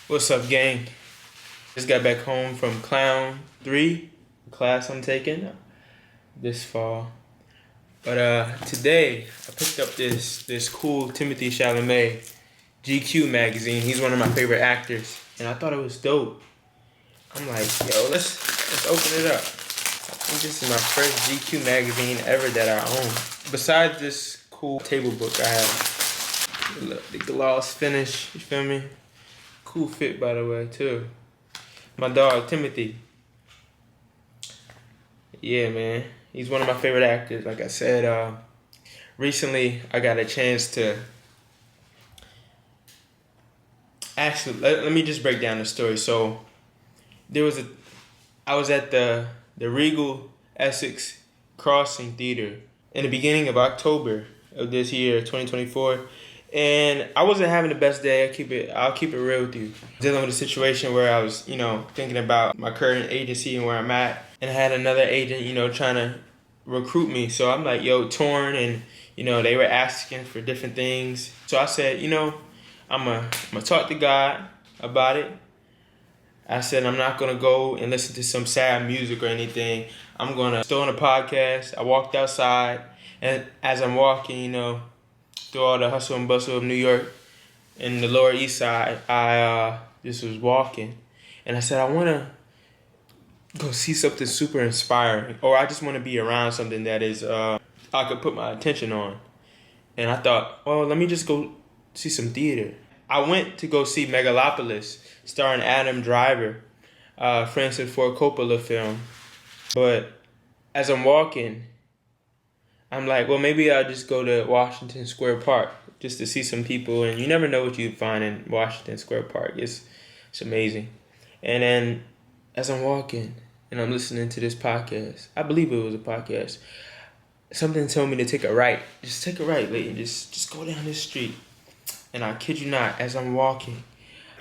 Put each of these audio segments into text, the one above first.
What's up, gang? Just got back home from Clown 3, the class I'm taking this fall. But today I picked up this cool Timothy Chalamet GQ magazine. He's one of my favorite actors, and I thought it was dope. I'm like, yo, let's open it up. I think this is my first GQ magazine ever that I own. Besides this cool table book I have, the gloss finish. You feel me? Cool fit, by the way, too. My dog, Timothy. Yeah, man. He's one of my favorite actors. Like I said, recently I got a chance to... Actually, let me just break down the story. So, I was at the Regal Essex Crossing Theater in the beginning of October of this year, 2024. And I wasn't having the best day. I'll keep it real with you. Dealing with a situation where I was, thinking about my current agency and where I'm at. And I had another agent, trying to recruit me. So I'm like, torn. And, they were asking for different things. So I said, I'm gonna talk to God about it. I said, I'm not going to go and listen to some sad music or anything. I'm going to throw on a podcast. I walked outside. And as I'm walking, through all the hustle and bustle of New York and the Lower East Side, I just was walking. And I said, I want to go see something super inspiring. Or I just want to be around something that is I could put my attention on. And I thought, well, let me just go see some theater. I went to go see Megalopolis, starring Adam Driver, Francis Ford Coppola film. But as I'm walking, I'm like, well, maybe I'll just go to Washington Square Park just to see some people. And you never know what you find in Washington Square Park. It's amazing. And then as I'm walking and I'm listening to this podcast, I believe it was a podcast, something told me to take a right. Just take a right, Layton. Just go down this street. And I kid you not, as I'm walking,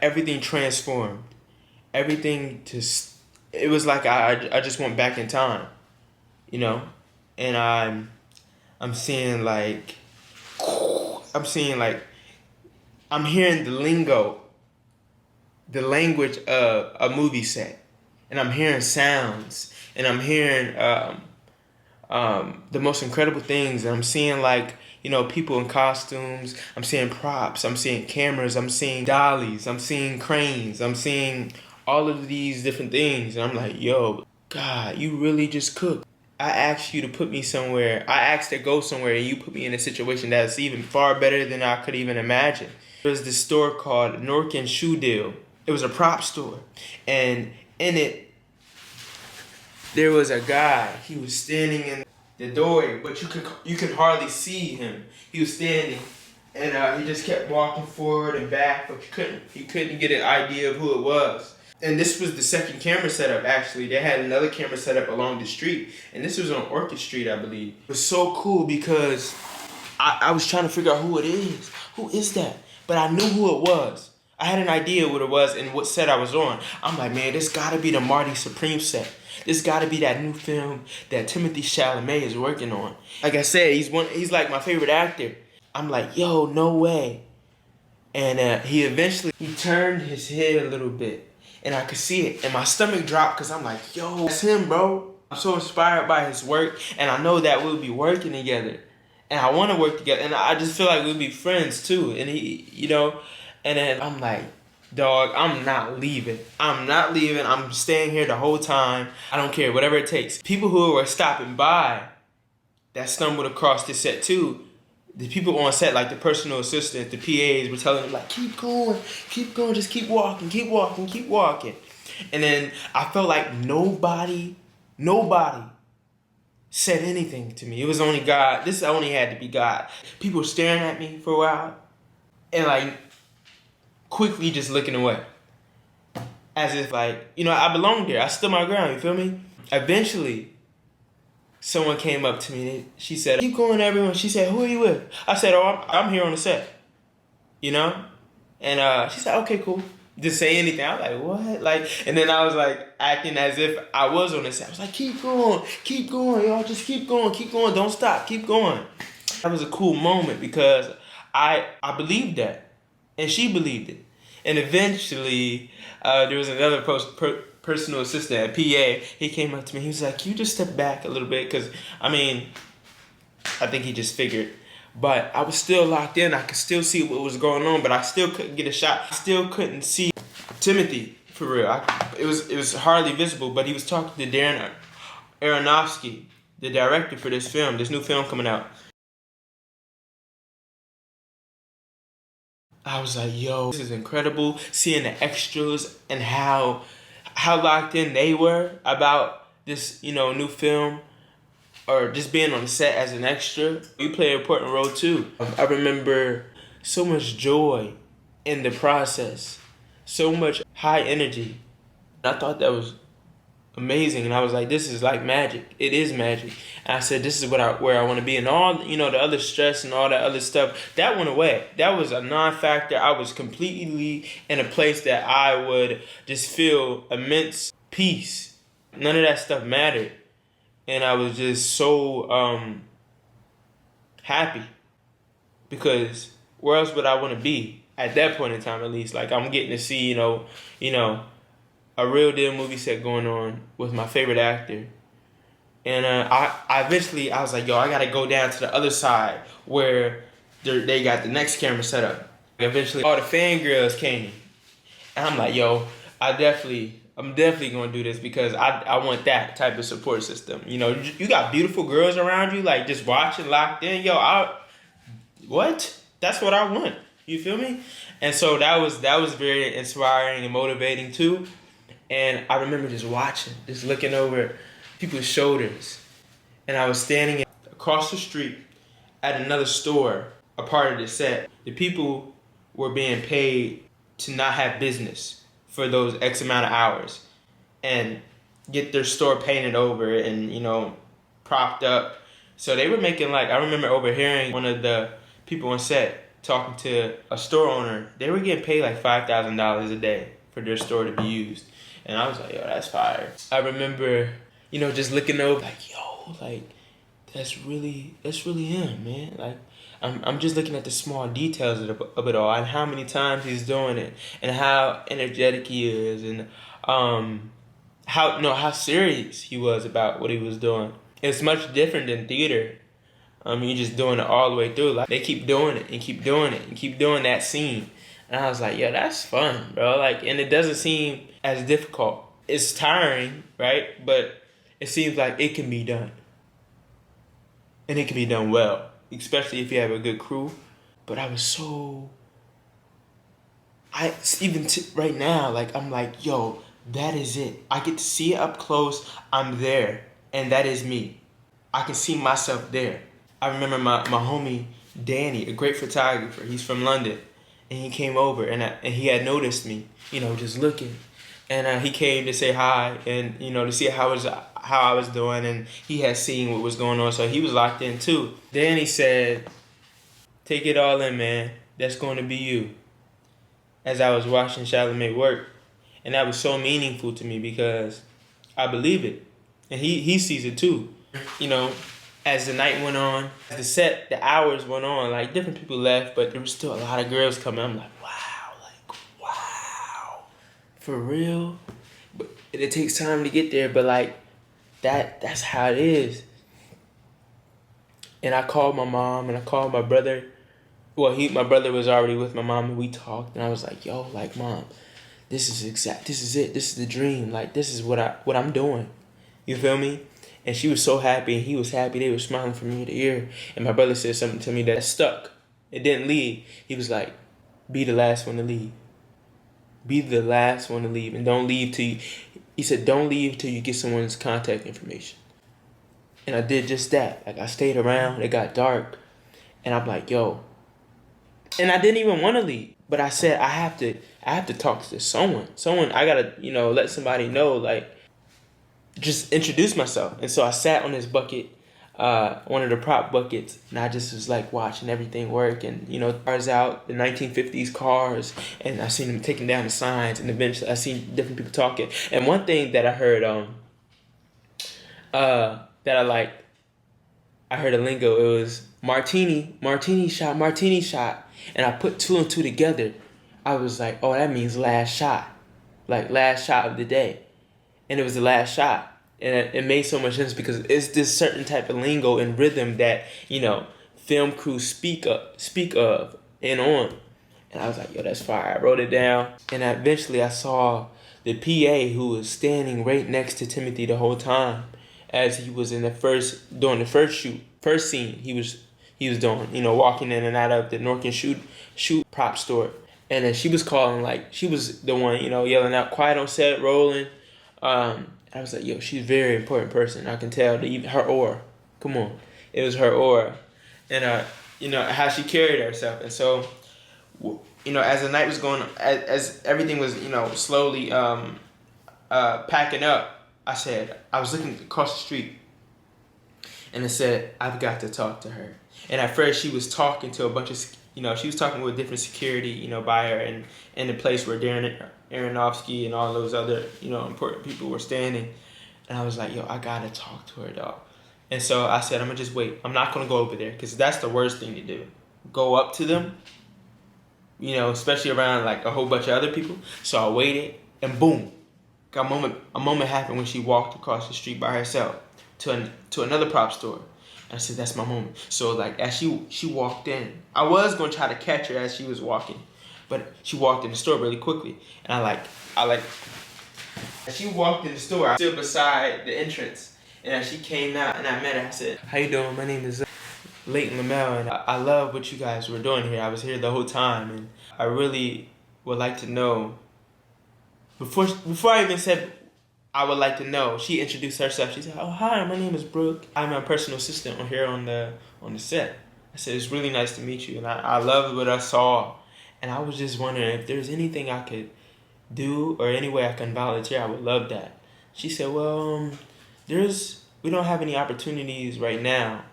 everything transformed. Everything it was like I just went back in time, And I'm hearing the lingo, the language of a movie set. And I'm hearing sounds, and I'm hearing the most incredible things. And I'm seeing people in costumes. I'm seeing props. I'm seeing cameras. I'm seeing dollies. I'm seeing cranes. I'm seeing all of these different things. And I'm like, yo, God, you really just cooked. I asked you to put me somewhere. I asked to go somewhere, and you put me in a situation that's even far better than I could even imagine. There was this store called Norkin Shoe Deal. It was a prop store. And in it, there was a guy. He was standing in the doorway, but you could hardly see him. He was standing, and he just kept walking forward and back, but you couldn't get an idea of who it was. And this was the second camera setup, actually. They had another camera set up along the street. And this was on Orchard Street, I believe. It was so cool because I was trying to figure out who it is. Who is that? But I knew who it was. I had an idea what it was and what set I was on. I'm like, man, this gotta be the Marty Supreme set. This gotta be that new film that Timothy Chalamet is working on. Like I said, he's like my favorite actor. I'm like, yo, no way. And he turned his head a little bit. And I could see it, and my stomach dropped because I'm like, yo, that's him, bro. I'm so inspired by his work, and I know that we'll be working together. And I want to work together, and I just feel like we'll be friends, too. And and then I'm like, dog, I'm not leaving. I'm staying here the whole time. I don't care, whatever it takes. People who were stopping by that stumbled across this set, too, the people on set, like the personal assistants, the PAs, were telling them, like, keep going, just keep walking. And then I felt like nobody said anything to me. It was only God. This only had to be God. People were staring at me for a while and, quickly just looking away. As if, I belonged there. I stood my ground, you feel me? Eventually, someone came up to me and she said, keep going, everyone. She said, who are you with? I said, oh, I'm here on the set. And she said, okay, cool. Didn't say anything. I was like, what? And then I was acting as if I was on the set. I was like, keep going, y'all. Just keep going. Don't stop. Keep going. That was a cool moment because I believed that. And she believed it. And eventually, there was another personal assistant at PA. He came up to me. He was like, "You just step back a little bit," because I think he just figured. But I was still locked in. I could still see what was going on, but I still couldn't get a shot. I still couldn't see Timothy for real. It was hardly visible. But he was talking to Darren Aronofsky, the director for this film, this new film coming out. I was like, yo, this is incredible. Seeing the extras and how locked in they were about this, new film, or just being on the set as an extra. You play an important role too. I remember so much joy in the process, so much high energy. I thought that was amazing, and I was like, this is like magic. It is magic. And I said, this is where I want to be. And all, the other stress and all that other stuff, that went away. That was a non-factor. I was completely in a place that I would just feel immense peace. None of that stuff mattered. And I was just so happy, because where else would I want to be at that point in time? At least, like, I'm getting to see, a real deal movie set going on with my favorite actor. And I eventually, I was like, yo, I gotta go down to the other side where they got the next camera set up. Eventually, all the fangirls came, and I'm like, yo, I'm definitely gonna do this, because I want that type of support system. You got beautiful girls around you, like, just watching, locked in. Yo, what? That's what I want. You feel me? And so that was very inspiring and motivating too. And I remember just watching, just looking over people's shoulders. And I was standing across the street at another store, a part of the set. The people were being paid to not have business for those X amount of hours and get their store painted over and, propped up. So they were making, like, I remember overhearing one of the people on set talking to a store owner. They were getting paid like $5,000 a day for their store to be used. And I was like, yo, that's fire. I remember, just looking over, like, yo, like, that's really him, man. Like, I'm just looking at the small details of it all, and how many times he's doing it, and how energetic he is, and how serious he was about what he was doing. It's much different than theater. You're just doing it all the way through. Like, they keep doing it and keep doing it and keep doing that scene. And I was like, yo, that's fun, bro. Like, and it doesn't seem as difficult. It's tiring, right? But it seems like it can be done. And it can be done well, especially if you have a good crew. But I was so... right now, like, I'm like, yo, that is it. I get to see it up close. I'm there. And that is me. I can see myself there. I remember my homie, Danny, a great photographer. He's from London. And he came over, and he had noticed me, just looking. And he came to say hi and, to see how I was doing. And he had seen what was going on, so he was locked in too. Then he said, take it all in, man. That's going to be you. As I was watching Chalamet work. And that was so meaningful to me, because I believe it. And he sees it too. As the night went on, as the hours went on, like, different people left, but there was still a lot of girls coming. I'm like, wow, for real? But it takes time to get there, but, like, that's how it is. And I called my mom, and I called my brother. Well, my brother was already with my mom, and we talked, and I was like, yo, like, Mom, this is it, this is the dream, like, this is what I'm doing. You feel me? And she was so happy, and he was happy. They were smiling from ear to ear. And my brother said something to me that stuck. It didn't leave. He was like, be the last one to leave. Be the last one to leave. And don't leave till you... He said, don't leave till you get someone's contact information. And I did just that. Like, I stayed around. It got dark. And I'm like, yo. And I didn't even want to leave. But I said, I have to talk to someone. I got to, let somebody know, like, just introduce myself. And so I sat on this bucket, one of the prop buckets, and I just was like watching everything work, and cars out, the 1950s cars, and I seen them taking down the signs, and eventually I seen different people talking. And one thing that I heard that I liked, I heard a lingo. It was martini shot, and I put two and two together. I was like, oh, that means last shot. Like, last shot of the day. And it was the last shot. And it made so much sense because it's this certain type of lingo and rhythm that, you know, film crews speak of and on. And I was like, yo, that's fire. I wrote it down. And eventually I saw the PA who was standing right next to Timothy the whole time as he was doing the first scene he was doing, you know, walking in and out of the Norkin shoot prop store. And then she was calling, like, she was the one, you know, yelling out, quiet on set, rolling. I was like, yo, she's a very important person. I can tell, even her aura. Come on. It was her aura. And, you know, how she carried herself. And so, you know, as the night was going, as everything was, you know, slowly packing up, I was looking across the street. And it said, I've got to talk to her. And at first she was talking to a bunch of, you know, she was talking with different security, you know, by her and in the place where Darren Aronofsky and all those other, you know, important people were standing. And I was like, yo, I gotta talk to her, dog. And so I said, I'm gonna just wait. I'm not gonna go over there because that's the worst thing to do. Go up to them, you know, especially around like a whole bunch of other people. So I waited and boom, a moment happened when she walked across the street by herself to another prop store. And I said, that's my moment. So like as she walked in, I was gonna try to catch her as she was walking, but she walked in the store really quickly. And as she walked in the store, I was still beside the entrance. And as she came out and I met her, I said, how you doing? My name is Layton Lamell, and I love what you guys were doing here. I was here the whole time, and I really would like to know, before I even said I would like to know, she introduced herself. She said, oh, hi, my name is Brooke. I'm a personal assistant here on the set. I said, it's really nice to meet you, and I loved what I saw. And I was just wondering if there's anything I could do or any way I can volunteer. I would love that. She said, well, we don't have any opportunities right now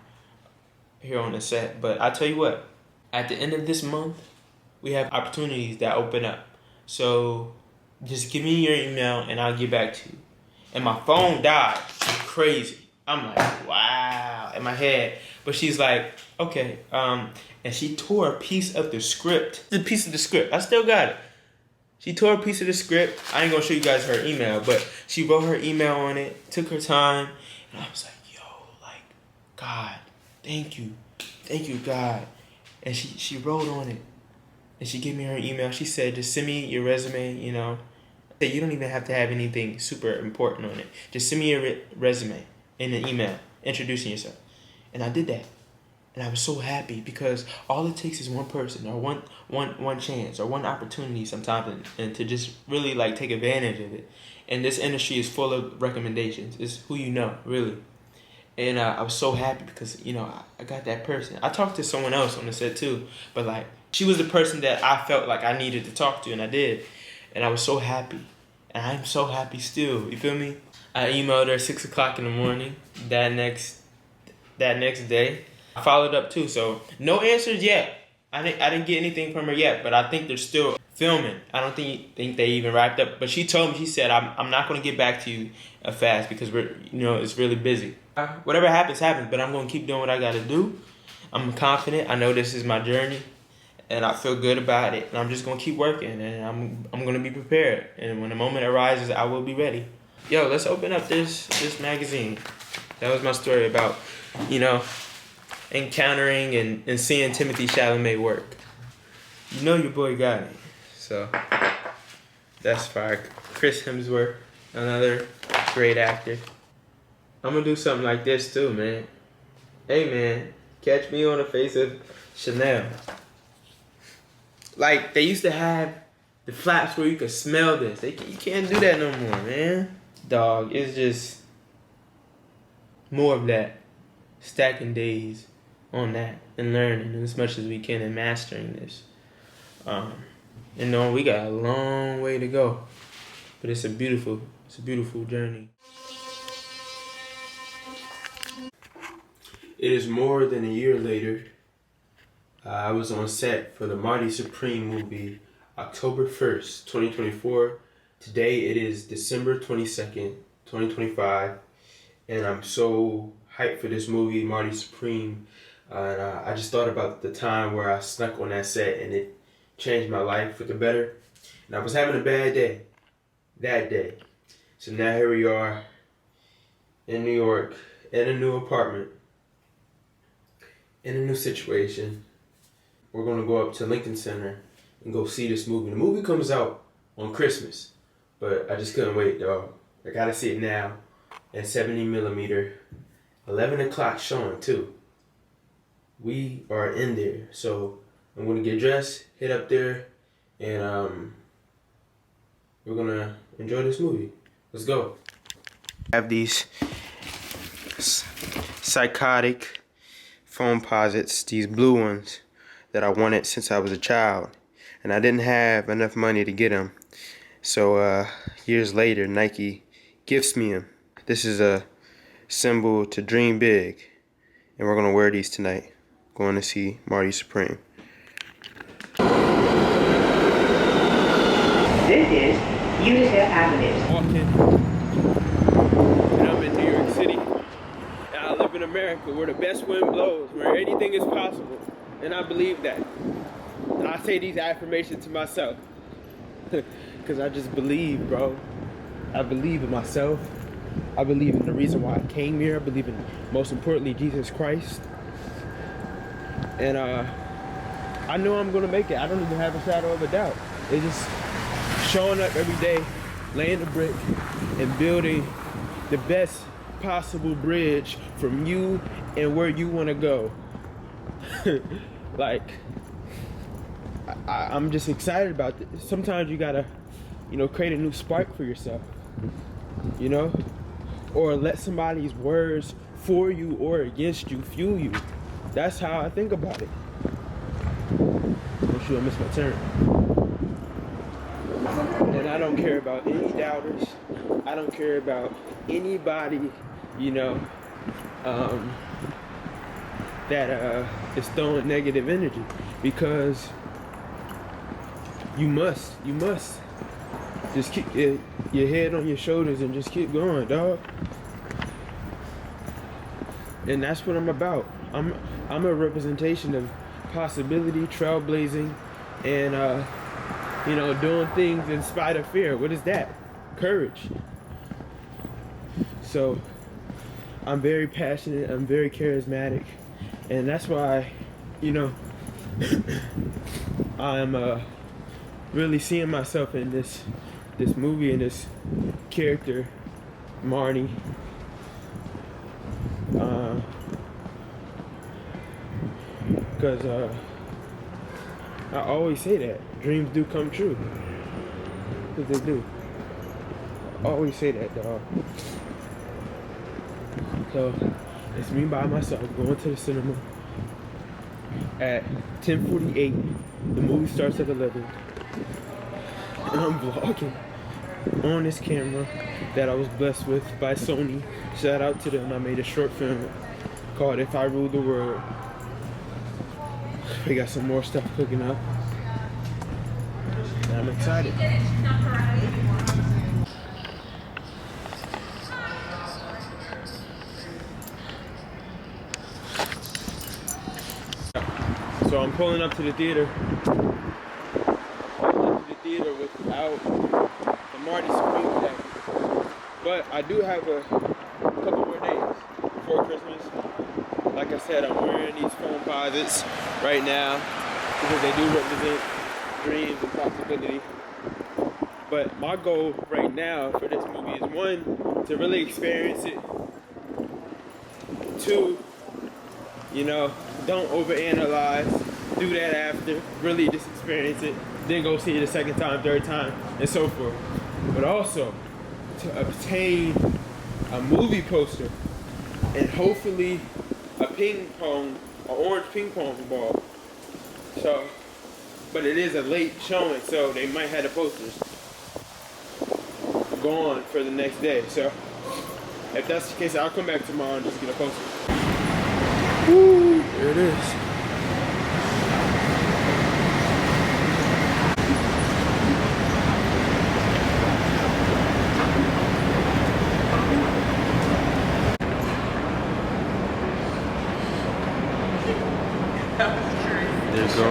here on the set, but I tell you what, at the end of this month, we have opportunities that open up. So just give me your email and I'll get back to you. And my phone died. Crazy. I'm like, wow, in my head. But she's like, okay. And she tore a piece of the script. The piece of the script. I still got it. She tore a piece of the script. I ain't gonna show you guys her email, but she wrote her email on it, took her time, and I was like, yo, like, God, thank you, God. And she wrote on it, and she gave me her email. She said, just send me your resume, you know. You don't even have to have anything super important on it. Just send me your resume in an email, introducing yourself. And I did that. And I was so happy because all it takes is one person or one chance or one opportunity sometimes and to just really like take advantage of it. And this industry is full of recommendations. It's who you know, really. And I was so happy because, you know, I got that person. I talked to someone else on the set too, but like she was the person that I felt like I needed to talk to, and I did. And I was so happy. And I'm so happy still, you feel me? I emailed her 6 o'clock in the morning that next day. I followed up too, so no answers yet. I didn't get anything from her yet, but I think they're still filming. I don't think they even wrapped up. But she told me, she said, I'm not going to get back to you fast because it's really busy. Whatever happens, but I'm going to keep doing what I got to do. I'm confident. I know this is my journey, and I feel good about it. And I'm just going to keep working, and I'm going to be prepared. And when the moment arises, I will be ready. Yo, let's open up this magazine. That was my story about, you know, encountering and seeing Timothy Chalamet work. You know your boy got it. So that's fire. Chris Hemsworth, another great actor. I'm gonna do something like this too, man. Hey man, catch me on the face of Chanel. Like they used to have the flaps where you could smell this. You can't do that no more, man. Dog, it's just more of that. Stacking days on that and learning as much as we can and mastering this. And knowing we got a long way to go, but it's a beautiful journey. It is more than a year later. I was on set for the Marty Supreme movie, October 1st, 2024. Today it is December 22nd, 2025, and I'm so hyped for this movie, Marty Supreme. And I just thought about the time where I snuck on that set and it changed my life for the better. And I was having a bad day that day. So now here we are in New York, in a new apartment, in a new situation. We're gonna go up to Lincoln Center and go see this movie. The movie comes out on Christmas, but I just couldn't wait, dog. I gotta see it now at 70 millimeter, 11 o'clock showing too. We are in there, so I'm gonna get dressed, head up there, and we're gonna enjoy this movie. Let's go. I have these psychotic foam posits, these blue ones that I wanted since I was a child, and I didn't have enough money to get them. So years later, Nike gifts me them. This is a symbol to dream big, and we're gonna wear these tonight. Going to see Marty Supreme. This is Utica Avenue. Walking, and I'm in New York City. And I live in America, where the best wind blows, where anything is possible, and I believe that. And I say these affirmations to myself, because I just believe, bro. I believe in myself. I believe in the reason why I came here. I believe in, most importantly, Jesus Christ. And I know I'm gonna make it. I don't even have a shadow of a doubt. It's just showing up every day, laying the brick, and building the best possible bridge from you and where you wanna go. Like, I'm just excited about this. Sometimes you gotta, create a new spark for yourself, or let somebody's words for you or against you fuel you. That's how I think about it. Oh shoot, I missed my turn. And I don't care about any doubters. I don't care about anybody, that is throwing negative energy, because you must just keep your head on your shoulders and just keep going, dog. And that's what I'm about. I'm a representation of possibility, trailblazing, and doing things in spite of fear. What is that? Courage. So I'm very passionate, I'm very charismatic, and that's why, I'm really seeing myself in this movie and this character, Marty. Because I always say that dreams do come true. Because they do. I always say that, dog. So it's me by myself going to the cinema at 10:48. The movie starts at 11. And I'm vlogging on this camera that I was blessed with by Sony. Shout out to them. I made a short film called If I Ruled the World. We got some more stuff cooking up, and I'm excited. So I'm pulling up to the theater. Without the Marty Supreme jacket. But I do have a couple more days before Christmas. Like I said, I'm wearing these foam posits right now because they do represent dreams and possibility. But my goal right now for this movie is, one, to really experience it. Two, don't overanalyze. Do that after. Really just experience it. Then go see it a second time, third time, and so forth. But also to obtain a movie poster and hopefully an orange ping pong ball. So, but it is a late showing, so they might have the posters gone for the next day. So if that's the case, I'll come back tomorrow and just get a poster. Woo, there it is. There you go.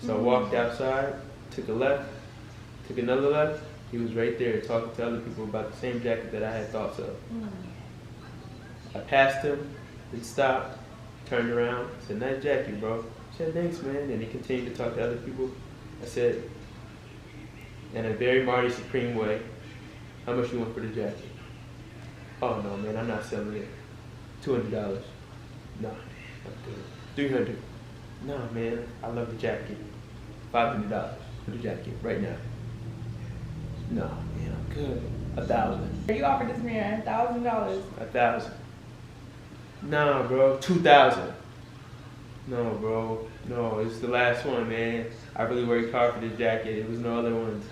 So I walked outside, took a left, took another left. He was right there talking to other people about the same jacket that I had thoughts of. I passed him, then stopped, turned around, said, "Nice jacket, bro." I said, "Thanks, man." And he continued to talk to other people. I said, in a very Marty Supreme way, "How much you want for the jacket?" "Oh no, man, I'm not selling it. $200. No, I'm good. $300. No, man, I love the jacket. $500 for the jacket right now." "No, man, I'm good. $1,000. You offered this man $1,000. $1,000. "Nah, bro, $2,000. "No, bro, no, it's the last one, man. I really worked hard for this jacket. There was no other ones."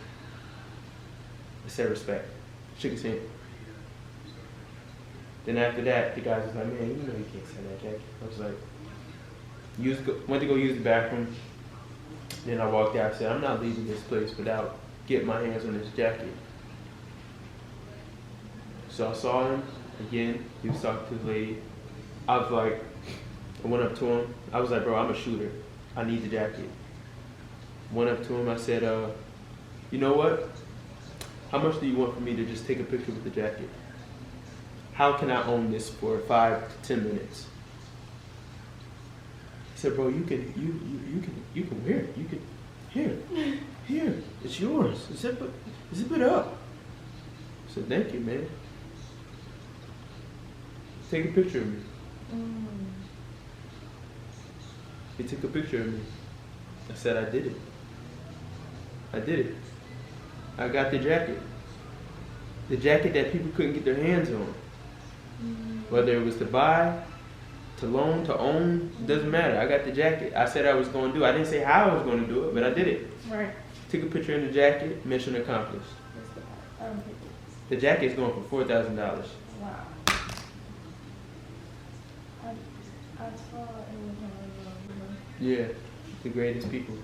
I said, "Respect." Shook his hand. Then after that, the guy was like, "Man, you know you can't sell that jacket." I was like, went to go use the bathroom. Then I walked out. I said, "I'm not leaving this place without getting my hands on this jacket." So I saw him again. He was talking to the lady. I was like, I went up to him. I was like, "Bro, I'm a shooter. I need the jacket." Went up to him. I said, "You know what? How much do you want for me to just take a picture with the jacket? How can I own this for 5 to 10 minutes?" He said, "Bro, you can wear it. You can here. It's yours. Zip it up." I said, "Thank you, man. Take a picture of me." He took a picture of me. I said, "I did it. I did it. I got the jacket. The jacket that people couldn't get their hands on. Whether it was to buy, to loan, to own, doesn't matter. I got the jacket. I said I was going to do it. I didn't say how I was going to do it, but I did it." Right. Took a picture in the jacket, mission accomplished. The jacket is going for $4,000. Wow. I saw it was Yeah, the greatest people.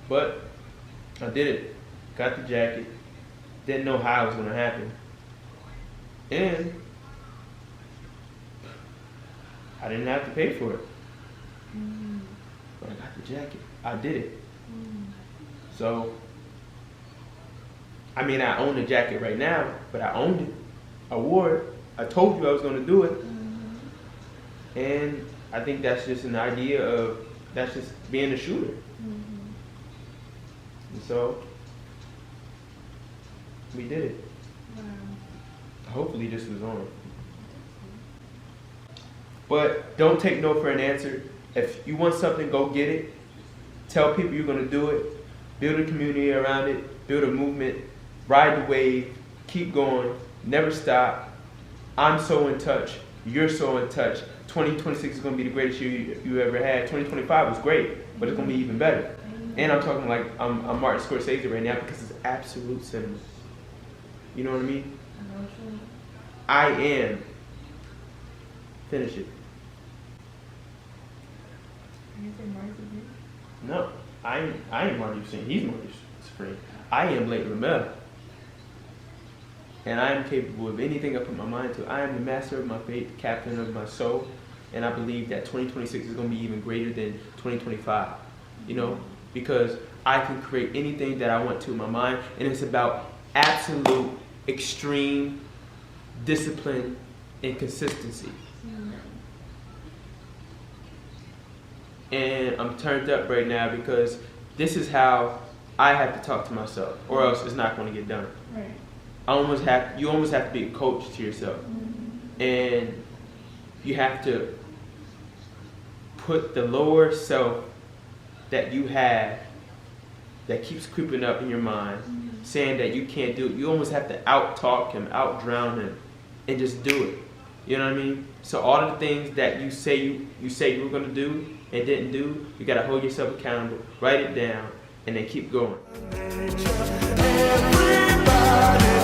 But I did it. Got the jacket. Didn't know how it was going to happen. And I didn't have to pay for it. But I got the jacket. I did it. So, I mean, I own the jacket right now, but I owned it. I wore it. I told you I was going to do it. And I think that's just an idea of, that's just being a shooter. And so, we did it. Hopefully this was on. But don't take no for an answer. If you want something, go get it. Tell people you're going to do it. Build a community around it. Build a movement. Ride the wave. Keep going. Never stop. I'm so in touch. You're so in touch. 2026 is going to be the greatest year you ever had. 2025 was great, but it's going to be even better. And I'm talking like I'm Marty Scorsese right now because it's absolute cinema. You know what I mean? I am. Finish it. No, I ain't Marty Supreme. He's Marty Supreme. I am Layton Lamell. And I am capable of anything I put my mind to. I am the master of my fate, the captain of my soul. And I believe that 2026 is going to be even greater than 2025. You know, because I can create anything that I want to in my mind. And it's about absolute, extreme discipline and consistency. And I'm turned up right now because this is how I have to talk to myself, or else it's not going to get done. Right. You almost have to be a coach to yourself, and you have to put the lower self that you have that keeps creeping up in your mind, saying that you can't do it. You almost have to out-talk him, out-drown him, and just do it. You know what I mean? So all of the things that you say you were going to do and didn't do, you got to hold yourself accountable, write it down, and then keep going. Everybody